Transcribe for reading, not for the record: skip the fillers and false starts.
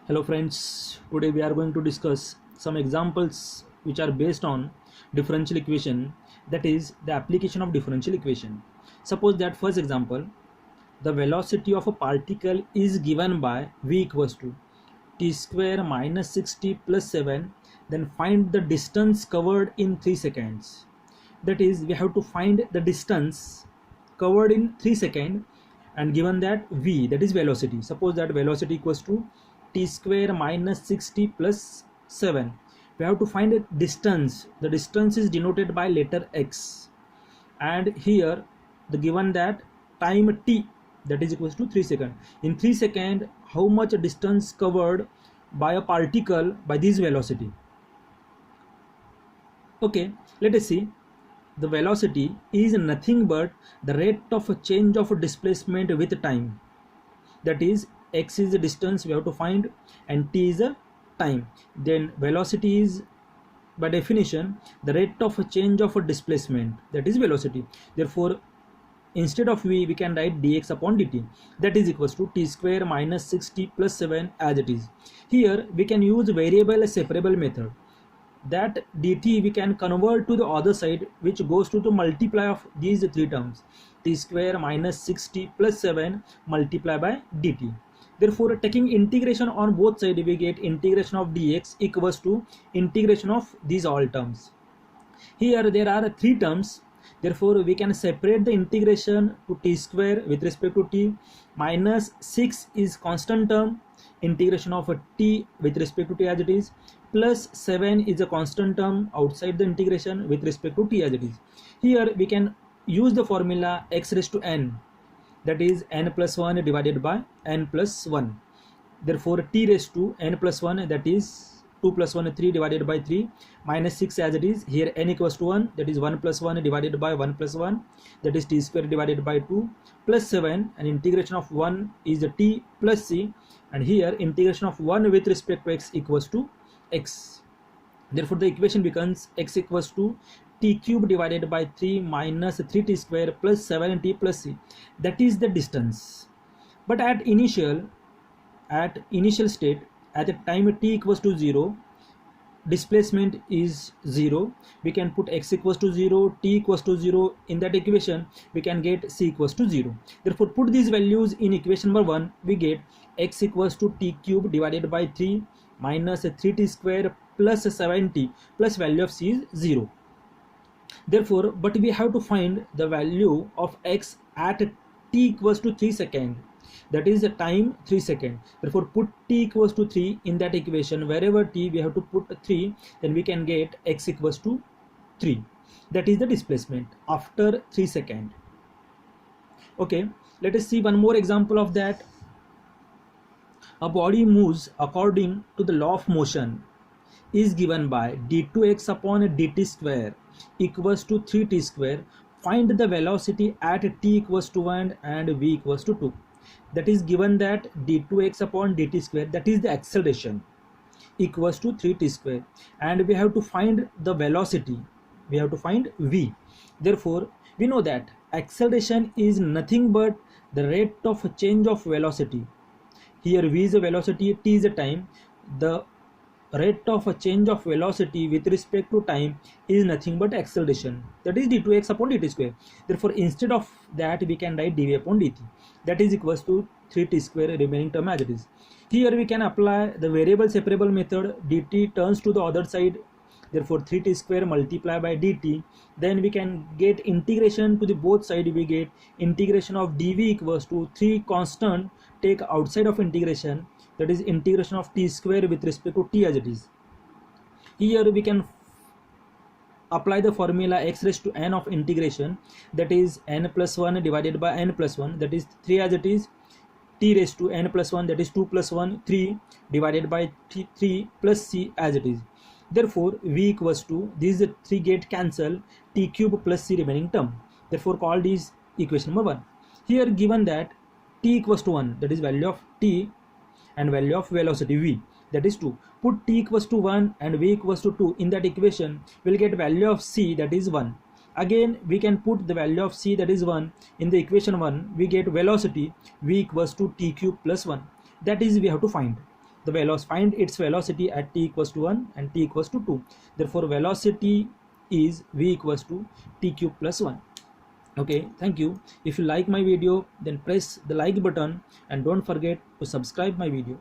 Hello friends, today we are going to discuss some examples which are based on differential equation, that is the application of differential equation. Suppose that first example, the velocity of a particle is given by v equals to t square minus 60 plus 7, then find the distance covered in 3 seconds. That is, we have to find the distance covered in 3 seconds and given that v, that is velocity. Suppose that velocity equals to t square minus 60 plus 7. We have to find a distance. The distance is denoted by letter x, and here the given that time t, that is equals to 3 seconds. In 3 seconds, how much distance covered by a particle by this velocity? Okay, let us see. The velocity is nothing but the rate of change of displacement with time. That is, x is the distance we have to find and t is the time. Then velocity is by definition the rate of change of displacement, that is velocity. Therefore, instead of v we can write dx upon dt, that is equals to t square minus 60 plus 7 as it is. Here we can use variable separable method, that dt we can convert to the other side, which goes to the multiply of these three terms, t square minus 60 plus 7 multiply by dt. Therefore, taking integration on both sides, we get integration of dx equals to integration of these all terms. Here there are three terms, therefore we can separate the integration to t square with respect to t. Minus 6 is constant term, integration of t with respect to t as it is, plus 7 is a constant term outside the integration with respect to t as it is. Here we can use the formula x raised to n, that is n plus 1 divided by n plus 1. Therefore t raised to n plus 1, that is 2 plus 1 3 divided by 3, minus 6 as it is. Here n equals to 1, that is 1 plus 1 divided by 1 plus 1, that is t square divided by 2, plus 7, and integration of 1 is the t plus c, and here integration of 1 with respect to x equals to x. Therefore the equation becomes x equals to t cube divided by 3 minus 3t square plus 7t plus c, that is the distance. But at initial state, at the time t equals to 0, displacement is 0. We can put x equals to 0, t equals to 0 in that equation. We can get c equals to 0. Therefore put these values in equation number 1. We get x equals to t cube divided by 3 minus 3t square plus 7t plus value of c is 0. Therefore, but we have to find the value of x at t equals to 3 seconds. That is the time 3 seconds. Therefore put t equals to 3 in that equation. Wherever t we have to put 3, then we can get x equals to 3. That is the displacement after 3 seconds. Okay, let us see one more example of that. A body moves according to the law of motion is given by d2x upon dt square equals to 3t square. Find the velocity at t equals to 1 and v equals to 2. That is given that d2x upon dt square, that is the acceleration, equals to 3t square, and we have to find the velocity, we have to find v. Therefore we know that acceleration is nothing but the rate of change of velocity. Here v is the velocity, t is the time. The rate of a change of velocity with respect to time is nothing but acceleration, that is d2x upon dt square. Therefore instead of that we can write dv upon dt, that is equals to 3t square remaining term as it is. Here we can apply the variable separable method, dt turns to the other side, therefore 3t square multiply by dt. Then we can get integration to the both side, we get integration of dv equals to 3 constant take outside of integration, that is integration of t square with respect to t as it is. Here we can apply the formula x raised to n of integration, that is n plus 1 divided by n plus 1, that is 3 as it is, t raised to n plus 1, that is 2 plus 1 3 divided by 3 plus c as it is. Therefore v equals to, these 3 get cancel, t cube plus c remaining term. Therefore call this equation number 1. Here given that t equals to 1, that is value of t and value of velocity v, that is 2. Put t equals to 1 and v equals to 2 in that equation, we'll get value of c, that is 1. Again we can put the value of c, that is 1, in the equation 1. We get velocity v equals to t cube plus 1, that is we have to find. the velocity, find its velocity at t equals to 1 and t equals to 2. Therefore velocity is v equals to t cube plus 1. Okay, thank you. If you like my video, then press the like button and don't forget to subscribe my video.